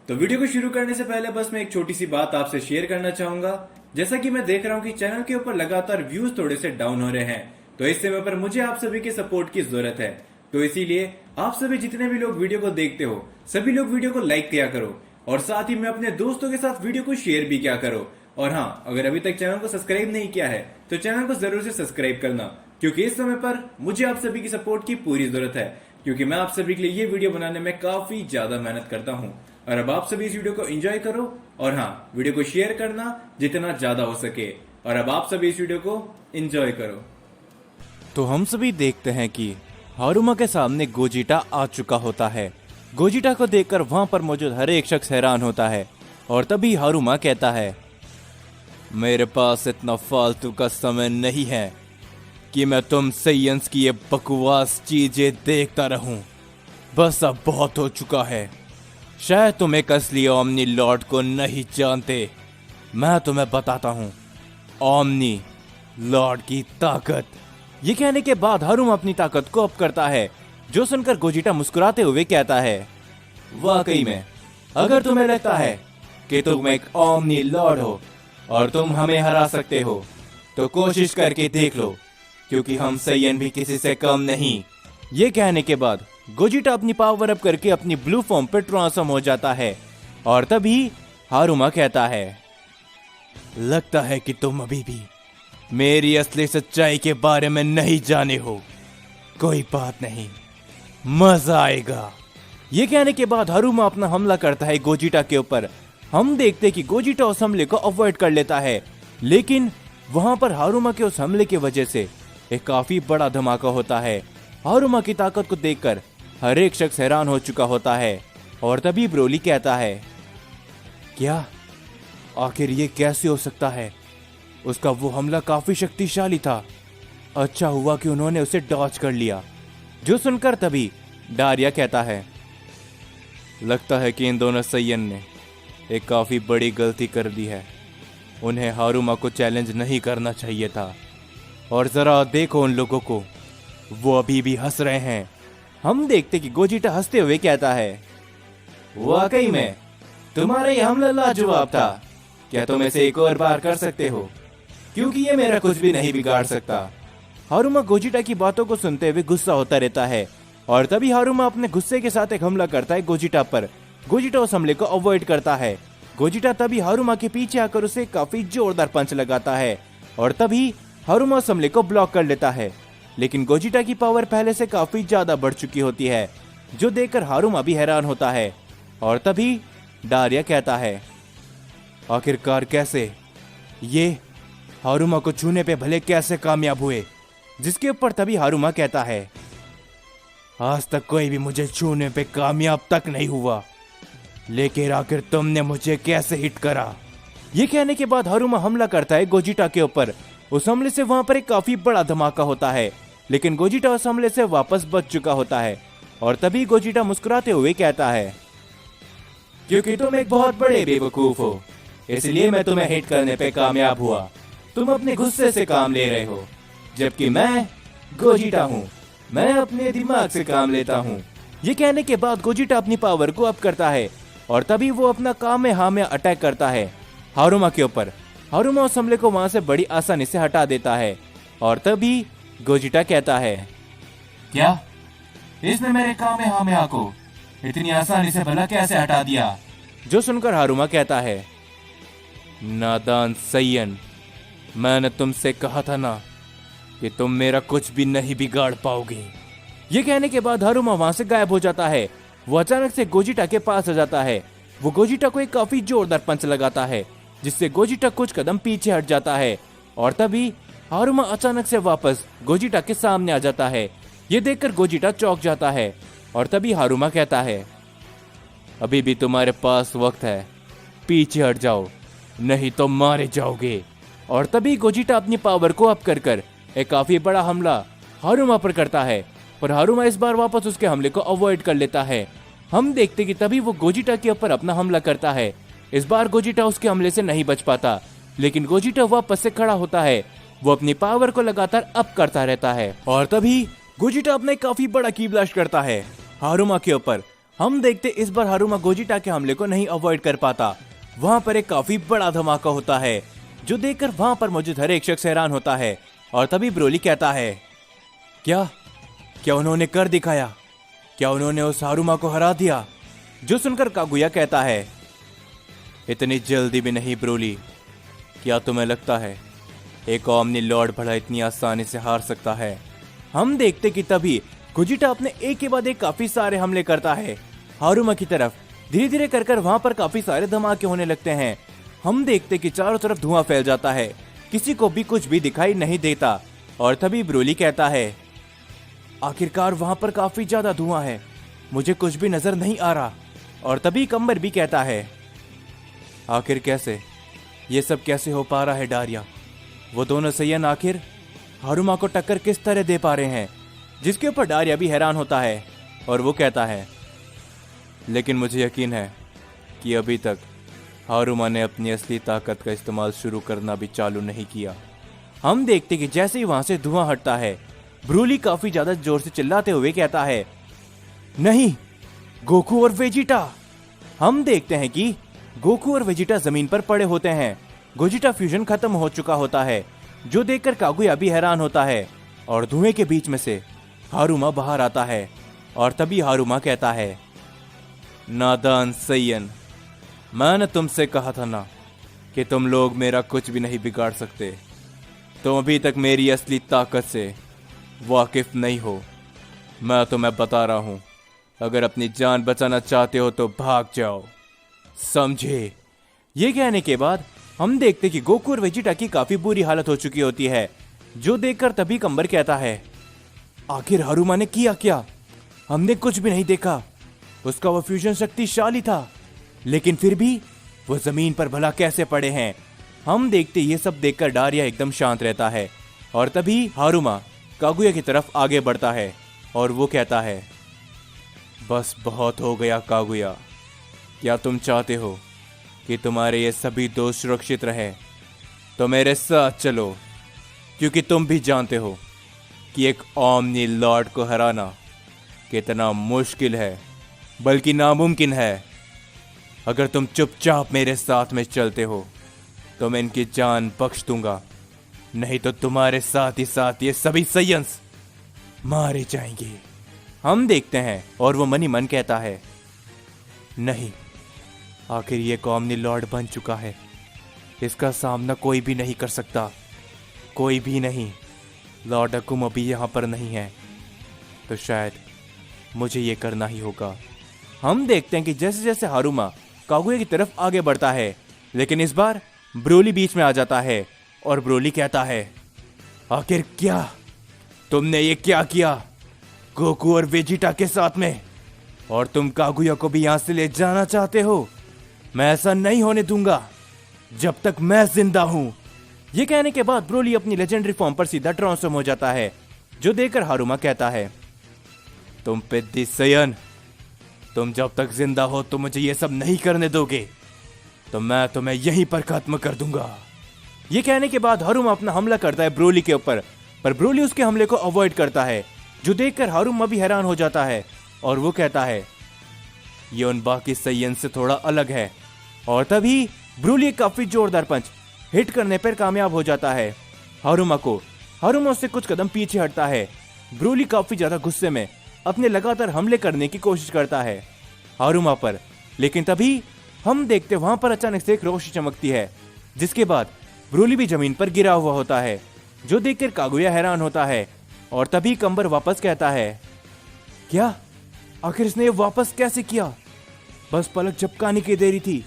तो वीडियो को शुरू करने से पहले बस मैं एक छोटी सी बात आपसे शेयर करना चाहूंगा। जैसा कि मैं देख रहा हूं कि चैनल के ऊपर लगातार व्यूज थोड़े से डाउन हो रहे हैं, तो इस समय पर मुझे आप सभी के सपोर्ट की जरूरत है। तो इसीलिए आप सभी जितने भी लोग वीडियो को देखते हो, सभी लोग वीडियो को लाइक किया करो और साथ ही में अपने दोस्तों के साथ वीडियो को शेयर भी किया करो। और हाँ, अगर अभी तक चैनल को सब्सक्राइब नहीं किया है तो चैनल को जरूर से सब्सक्राइब करना, क्योंकि इस समय पर मुझे आप सभी की सपोर्ट की पूरी जरूरत है, क्योंकि मैं आप सभी के लिए ये वीडियो बनाने में काफी ज्यादा मेहनत करता हूँ। और अब आप सभी इस वीडियो को एंजॉय करो और हाँ, वीडियो को शेयर करना जितना ज्यादा हो सके। और अब आप सभी इस वीडियो को एंजॉय करो। तो हम सभी देखते हैं कि हारुमा के सामने गोजिटा आ चुका होता है। गोजिटा को देखकर वहां पर मौजूद हर एक शख्स हैरान होता है और तभी हारुमा कहता है, मेरे पास इतना फालतू का समय नहीं है कि मैं तुम सैयंस की ये बकवास चीजें देखता रहूं। बस अब बहुत हो चुका है। शायद तुम एक असली ओमनी लॉर्ड को नहीं जानते। मैं तुम्हें बताता हूं ओमनी लॉर्ड की ताकत। ये कहने के बाद हारुमा अपनी ताकत को अप करता है, जो सुनकर गोजिटा मुस्कुराते हुए कहता है, वाकई में अगर तुम्हें लगता है कि तुम एक ओमनी लॉर्ड हो और तुम हमें हरा सकते हो तो कोशिश करके देख लो, क्योंकि हम सैयन भी किसी से कम नहीं। ये कहने के बाद गोजिटा अपनी पावर अप करके अपनी ब्लू फॉर्म पर ट्रांसफॉर्म हो जाता है और तभी हारुमा कहता है, लगता है कि तुम अभी भी मेरी असली सच्चाई के बारे में नहीं जाने हो। कोई बात नहीं, मजा आएगा। ये कहने के बाद हारुमा अपना हमला करता है गोजिटा के ऊपर। हम देखते कि गोजिटा उस हमले को अवॉइड कर लेता है, लेकिन वहां पर हारुमा के उस हमले की वजह से एक काफी बड़ा धमाका होता है। हारुमा की ताकत को देखकर हर एक शख्स हैरान हो चुका होता है और तभी ब्रोली कहता है, क्या आखिर ये कैसे हो सकता है? उसका वो हमला काफी शक्तिशाली था। अच्छा हुआ कि उन्होंने उसे डॉज कर लिया। जो सुनकर तभी डारिया कहता है, लगता है कि इन दोनों सैयन ने एक काफी बड़ी गलती कर दी है। उन्हें हारुमा को चैलेंज नहीं करना चाहिए था। और जरा देखो उन लोगों को, वो अभी भी हंस रहे हैं। हम देखते कि गोजिटा हंसते हुए कहता है, वाकई में तुम्हारा ये हमला लाजवाब था। क्या तुम इसे एक और बार कर सकते हो? क्योंकि ये मेरा कुछ भी नहीं बिगाड़ सकता। हारुमा गोजिटा की बातों को सुनते हुए गुस्सा होता रहता है और तभी हारुमा अपने गुस्से के साथ एक हमला करता है गोजिटा पर। गोजिटा उस हमले को अवॉइड करता है। गोजिटा तभी हारुमा के पीछे आकर उसे काफी जोरदार पंच लगाता है और तभी हारुमा उस हमले को ब्लॉक कर लेता है। लेकिन गोजिटा की पावर पहले से काफी ज्यादा बढ़ चुकी होती है, जो देखकर हारुमा भी हैरान होता है। और तभी डारिया कहता है, आखिरकार कैसे ये हारुमा को छूने पे भले कैसे कामयाब हुए? जिसके ऊपर तभी हारुमा कहता है, आज तक कोई भी मुझे छूने पे कामयाब तक नहीं हुआ, लेकिन आखिर तुमने मुझे कैसे हिट करा? ये कहने के बाद हारुमा हमला करता है गोजिटा के ऊपर। उस हमले से वहां पर एक काफी बड़ा धमाका होता है, लेकिन गोजिटा उस हमले से वापस बच चुका होता है। और तभी गोजिटा मुस्कुराते हुए कहता है, क्योंकि तुम एक बहुत बड़े बेवकूफ हो, इसलिए मैं तुम्हें हिट करने पे कामयाब हुआ। तुम अपने गुस्से से काम ले रहे हो, जबकि मैं गोजिटा हूँ, मैं अपने दिमाग से काम लेता हूँ। ये कहने के बाद गोजिटा अपनी पावर को अप करता है और तभी वो अपना कामेहामेहा अटैक करता है हारुमा के ऊपर। हारुमा उस हमले को वहां से बड़ी आसानी से हटा देता है और तभी गोजिटा कहता है, क्या इसने मेरे कामेहामेहा को इतनी आसानी से भला कैसे हटा दिया? जो सुनकर हारुमा कहता है, नादान सैयन, मैंने तुमसे कहा था ना कि तुम मेरा कुछ भी नहीं बिगाड़ पाओगे। ये कहने के बाद हारुमा वहां से गायब हो जाता है। वो अचानक से गोजिटा के पास आ जाता है। वो गोजिटा को एक काफी जोरदार पंच लगाता है, जिससे गोजिटा कुछ कदम पीछे हट जाता है। और तभी हारुमा अचानक से वापस गोजिटा के सामने आ जाता है। ये देखकर गोजिटा चौंक जाता है और तभी हारुमा कहता है, अभी भी तुम्हारे पास वक्त है, पीछे हट जाओ नहीं तो मारे जाओगे। और तभी गोजिटा अपनी पावर को अप कर एक काफी बड़ा हमला हारुमा पर करता है, पर हारुमा इस बार वापस उसके हमले को अवॉइड कर लेता है। हम देखते कि तभी वो गोजिटा के ऊपर अपना हमला करता है। इस बार गोजिटा उसके हमले से नहीं बच पाता, लेकिन गोजिटा वापस से खड़ा होता है। वो अपनी पावर को लगातार अप करता रहता है और तभी गोजिटा अपना काफी बड़ा की ब्लास्ट करता है हारुमा के ऊपर हम देखते इस बार हारुमा गोजिटा के हमले को नहीं अवॉइड कर पाता। वहाँ पर एक काफी बड़ा धमाका होता है जो देखकर वहाँ पर मौजूद हर एक शख्स हैरान होता है। और तभी ब्रोली कहता है, क्या क्या उन्होंने कर दिखाया? क्या उन्होंने उस हारुमा को हरा दिया? जो सुनकर कागुया कहता है, इतनी जल्दी भी नहीं ब्रोली। क्या तुम्हें लगता है एक ओमनी लॉर्ड भला इतनी आसानी से हार सकता है? हम देखते कि तभी गोजिटा अपने एक के बाद एक काफी सारे हमले करता है हारुमा की तरफ। धीरे धीरे कर वहां पर काफी सारे धमाके होने लगते हैं। हम देखते कि चारों तरफ धुआं फैल जाता है, किसी को भी कुछ भी दिखाई नहीं देता। और तभी ब्रोली कहता है, आखिरकार वहां पर काफी ज्यादा धुआं है, मुझे कुछ भी नजर नहीं आ रहा। और तभी कंबर भी कहता है, आखिर कैसे, ये सब कैसे हो पा रहा है डारिया? वो दोनों सैयन आखिर हारुमा को टक्कर किस तरह दे पा रहे हैं? जिसके ऊपर डारिया भी हैरान होता है और वो कहता है, लेकिन मुझे यकीन है कि अभी तक हारुमा ने अपनी असली ताकत का इस्तेमाल शुरू करना भी चालू नहीं किया। हम देखते कि जैसे ही वहां से धुआं हटता है, ब्रोली काफी ज्यादा जोर से चिल्लाते हुए कहता है, नहीं, गोकू और वेजिटा। हम देखते हैं कि गोकू और वेजिटा जमीन पर पड़े होते हैं। गोजिटा फ्यूजन खत्म हो चुका होता है, जो देखकर कागुया भी हैरान होता है। और धुएं के बीच में से हारुमा बाहर आता है। और तभी हारुमा कहता है, नादान सैयन, मैंने तुमसे कहा था ना कि तुम लोग मेरा कुछ भी नहीं बिगाड़ सकते। तुम अभी तक मेरी असली ताकत से वाकिफ नहीं हो। मैं तुम्हें बता रहा हूं, अगर अपनी जान बचाना चाहते हो तो भाग जाओ, समझे? ये कहने के बाद हम देखते कि गोकू और वेजिटा की काफी बुरी हालत हो चुकी होती है, जो देखकर तभी कंबर कहता है, आखिर हारुमा ने किया क्या? हमने कुछ भी नहीं देखा। उसका वो फ्यूजन शक्तिशाली था, लेकिन फिर भी वो जमीन पर भला कैसे पड़े हैं? हम देखते ये सब देखकर डारिया एकदम शांत रहता है। और तभी हारुमा कागुया की तरफ आगे बढ़ता है और वो कहता है, बस बहुत हो गया कागुया। क्या तुम चाहते हो कि तुम्हारे ये सभी दोस्त सुरक्षित रहे? तो मेरे साथ चलो, क्योंकि तुम भी जानते हो कि एक ओमनी लॉर्ड को हराना कितना मुश्किल है, बल्कि नामुमकिन है। अगर तुम चुपचाप मेरे साथ में चलते हो तो मैं इनकी जान बख्श दूंगा, नहीं तो तुम्हारे साथ ही साथ ये सभी सैयन्स मारे जाएंगे। हम देखते हैं और वो मनी मन कहता है, नहीं, आखिर ये ओमनी लॉर्ड बन चुका है, इसका सामना कोई भी नहीं कर सकता, कोई भी नहीं। लॉर्ड अकुम अभी यहाँ पर नहीं है, तो शायद मुझे ये करना ही होगा। हम देखते हैं कि जैसे जैसे हारुमा कागुया की तरफ आगे बढ़ता है, लेकिन इस बार ब्रोली बीच में आ जाता है और ब्रोली कहता है, आखिर क्या तुमने ये क्या किया गोकू और वेजिटा के साथ में? और तुम कागुया को भी यहां से ले जाना चाहते हो? मैं ऐसा नहीं होने दूंगा जब तक मैं जिंदा हूं। ये कहने के बाद ब्रोली अपनी लेजेंडरी फॉर्म पर सीधा ट्रांसफॉर्म हो जाता है, जो देखकर हारुमा कहता है, तुम पिद्दी सैयन, तुम जब तक जिंदा हो तो मुझे ये सब नहीं करने दोगे, तो मैं तुम्हें यहीं पर खत्म कर दूंगा। ये कहने के बाद हारुमा अपना हमला करता है ब्रोली के ऊपर, पर ब्रोली उसके हमले को अवॉइड करता है, जो देखकर हारुमा भी हैरान हो जाता है। और वो कहता है, ये उन बाकी सैयन से थोड़ा अलग है। और तभी ब्रोली काफी जोरदार पंच हिट करने पर कामयाब हो जाता है हारुमा को। हारुमा उससे कुछ कदम पीछे हटता है। ब्रोली काफी ज्यादा गुस्से में अपने लगातार हमले करने की कोशिश करता है हारुमा पर, लेकिन तभी हम देखते वहां पर अचानक से एक रोशनी चमकती है, जिसके बाद ब्रोली भी जमीन पर गिरा हुआ होता है, जो देखकर कागुया हैरान होता है। और तभी कंबर वापस कहता है, क्या आखिर इसने ये वापस कैसे किया? बस पलक झपकाने की देरी थी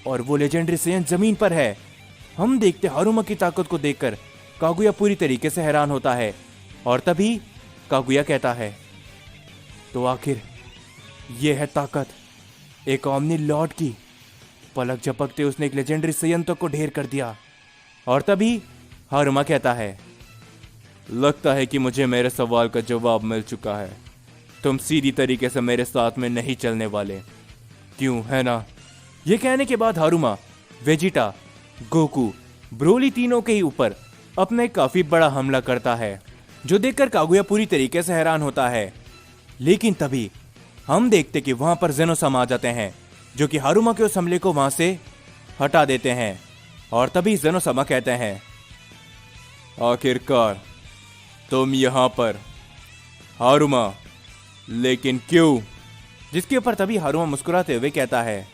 और वो लेजेंडरी सैयन जमीन पर है। हम देखते हारुमा की ताकत को देखकर कागुया पूरी तरीके से हैरान होता है। और तभी कागुया कहता है, तो आखिर ये है ताकत एक ओमनी लॉर्ड की। पलक झपकते उसने एक लेजेंडरी सैयन को ढेर कर दिया। और तभी हारुमा कहता है, लगता है कि मुझे मेरे सवाल का जवाब मिल चुका है। तुम सीधी तरीके से मेरे साथ में नहीं चलने वाले, क्यों, है ना? ये कहने के बाद हारुमा वेजिटा, गोकू, ब्रोली तीनों के ही ऊपर अपना एक काफी बड़ा हमला करता है, जो देखकर कागुया पूरी तरीके से हैरान होता है। लेकिन तभी हम देखते कि वहां पर जेनो-सामा आ जाते हैं, जो कि हारुमा के उस हमले को वहां से हटा देते हैं। और तभी जेनो-सामा कहते हैं, आखिरकार तुम यहां पर हारुमा, लेकिन क्यों? जिसके ऊपर तभी हारुमा मुस्कुराते हुए कहता है,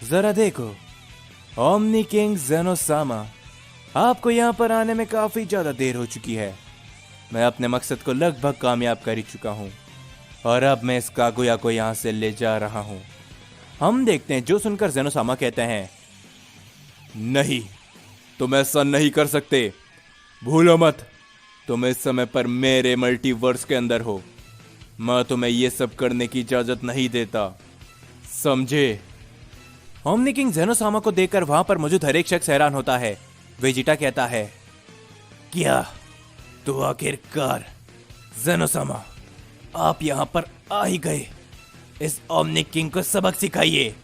जरा देखो ओमनी किंग जेनो-सामा, आपको यहां पर आने में काफी ज्यादा देर हो चुकी है। मैं अपने मकसद को लगभग कामयाब कर ही चुका हूं और अब मैं इस कागुया को यहां से ले जा रहा हूं। हम देखते हैं जो सुनकर जेनो-सामा कहते हैं, नहीं, तुम ऐसा नहीं कर सकते। भूलो मत, तुम इस समय पर मेरे मल्टीवर्स के अंदर हो। मैं तुम्हें यह सब करने की इजाजत नहीं देता, समझे? ओमनी किंग जेनो-सामा को देखकर वहां पर मौजूद हर एक शख्स हैरान होता है। वेजिटा कहता है, क्या तो आखिरकार जेनो-सामा, आप यहां पर आ ही गए। इस ओमनी किंग को सबक सिखाइए।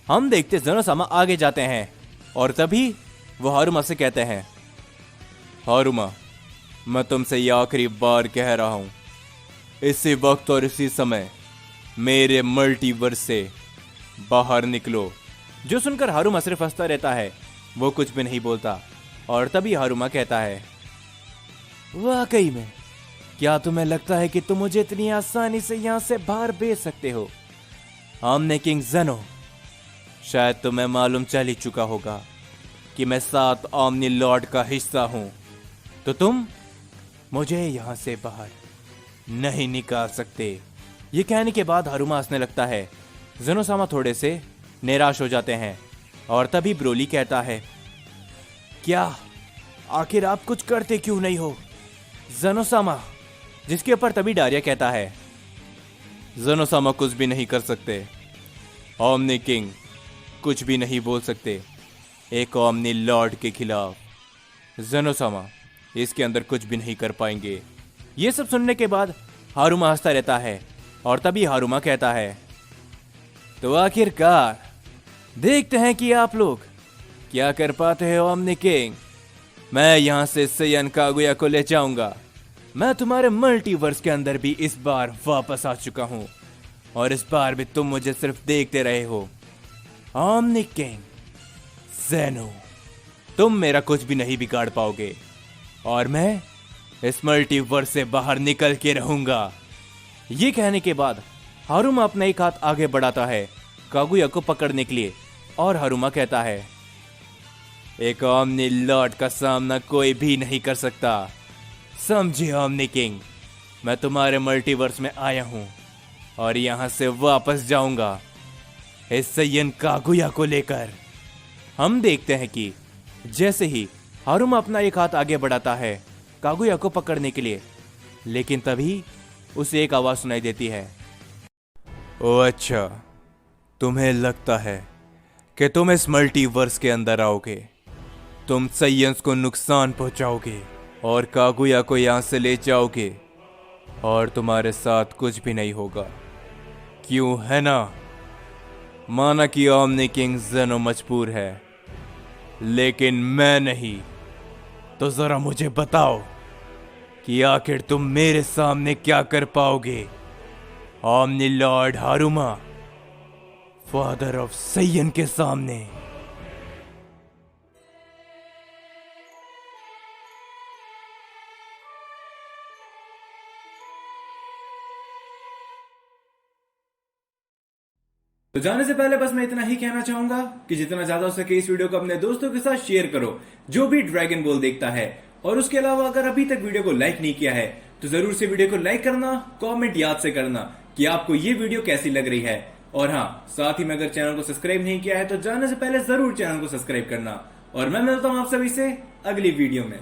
हम देखते जेनो-सामा आगे जाते हैं और तभी वो हारुमा से कहते हैं, हारुमा, मैं तुमसे यह आखिरी बार कह रहा हूं, इसी वक्त और इसी समय मेरे मल्टीवर्स से बाहर निकलो। जो सुनकर हारुमा सिर्फ हंसता रहता है, वो कुछ भी नहीं बोलता। और तभी हारुमा कहता है, वाकई में क्या तुम्हें लगता है कि तुम मुझे इतनी आसानी से यहां से बाहर भेज सकते हो? ओमनी किंग जेनो, शायद तुम्हें मालूम चल ही चुका होगा कि मैं 7 ओमनी लॉर्ड का हिस्सा हूं, तो तुम मुझे यहां से बाहर नहीं निकाल सकते। ये कहने के बाद हारुमा हंसने लगता है। जेनो-सामा थोड़े से निराश हो जाते हैं और तभी ब्रोली कहता है, क्या आखिर आप कुछ करते क्यों नहीं हो जेनो-सामा? जिसके ऊपर तभी डारिया कहता है, जेनो-सामा कुछ भी नहीं कर सकते। ओमनी किंग कुछ भी नहीं बोल सकते एक ओमनी लॉर्ड के खिलाफ। जेनो-सामा इसके अंदर कुछ भी नहीं कर पाएंगे। ये सब सुनने के बाद हारुमा हंसता रहता है और तभी हारुमा कहता है, तो आखिरकार देखते हैं कि आप लोग क्या कर पाते हैं ओमनी किंग। मैं यहां से सैयन कागुया को ले जाऊंगा। मैं तुम्हारे मल्टीवर्स के अंदर भी इस बार वापस आ चुका हूं और इस बार भी तुम मुझे सिर्फ देखते रहे हो। ओमनी किंग जेनो, तुम मेरा कुछ भी नहीं बिगाड़ पाओगे और मैं इस मल्टीवर्स से बाहर निकल के रहूंगा। ये कहने के बाद हारुमा अपना एक हाथ आगे बढ़ाता है कागुया को पकड़ने के लिए और हारुमा कहता है, एक ओमनी लॉर्ड का सामना कोई भी नहीं कर सकता, समझे ओमनी किंग? मैं तुम्हारे मल्टीवर्स में आया हूं और यहां से वापस जाऊंगा इस सैयन कागुया को लेकर। हम देखते हैं कि जैसे ही हारुमा अपना एक हाथ आगे बढ़ाता है कागुया को पकड़ने के लिए, लेकिन तभी उसे एक आवाज सुनाई देती है, ओ अच्छा, तुम्हें लगता है कि तुम इस मल्टीवर्स के अंदर आओगे, तुम सैयन्स को नुकसान पहुंचाओगे और कागुया को यहां से ले जाओगे और तुम्हारे साथ कुछ भी नहीं होगा, क्यों है ना? माना कि ओमनी किंग जेनो मजबूर है, लेकिन मैं नहीं। तो जरा मुझे बताओ कि आखिर तुम मेरे सामने क्या कर पाओगे, ओमनी लॉर्ड हारुमा, फादर ऑफ सैयन के सामने। तो जाने से पहले बस मैं इतना ही कहना चाहूंगा कि जितना ज्यादा हो सके इस वीडियो को अपने दोस्तों के साथ शेयर करो जो भी ड्रैगन बॉल देखता है। और उसके अलावा अगर अभी तक वीडियो को लाइक नहीं किया है तो जरूर से वीडियो को लाइक करना, कमेंट याद से करना कि आपको ये वीडियो कैसी लग रही है। और हाँ, साथ ही में अगर चैनल को सब्सक्राइब नहीं किया है तो जाने से पहले जरूर चैनल को सब्सक्राइब करना। और मैं मिलता हूं आप सभी से अगली वीडियो में।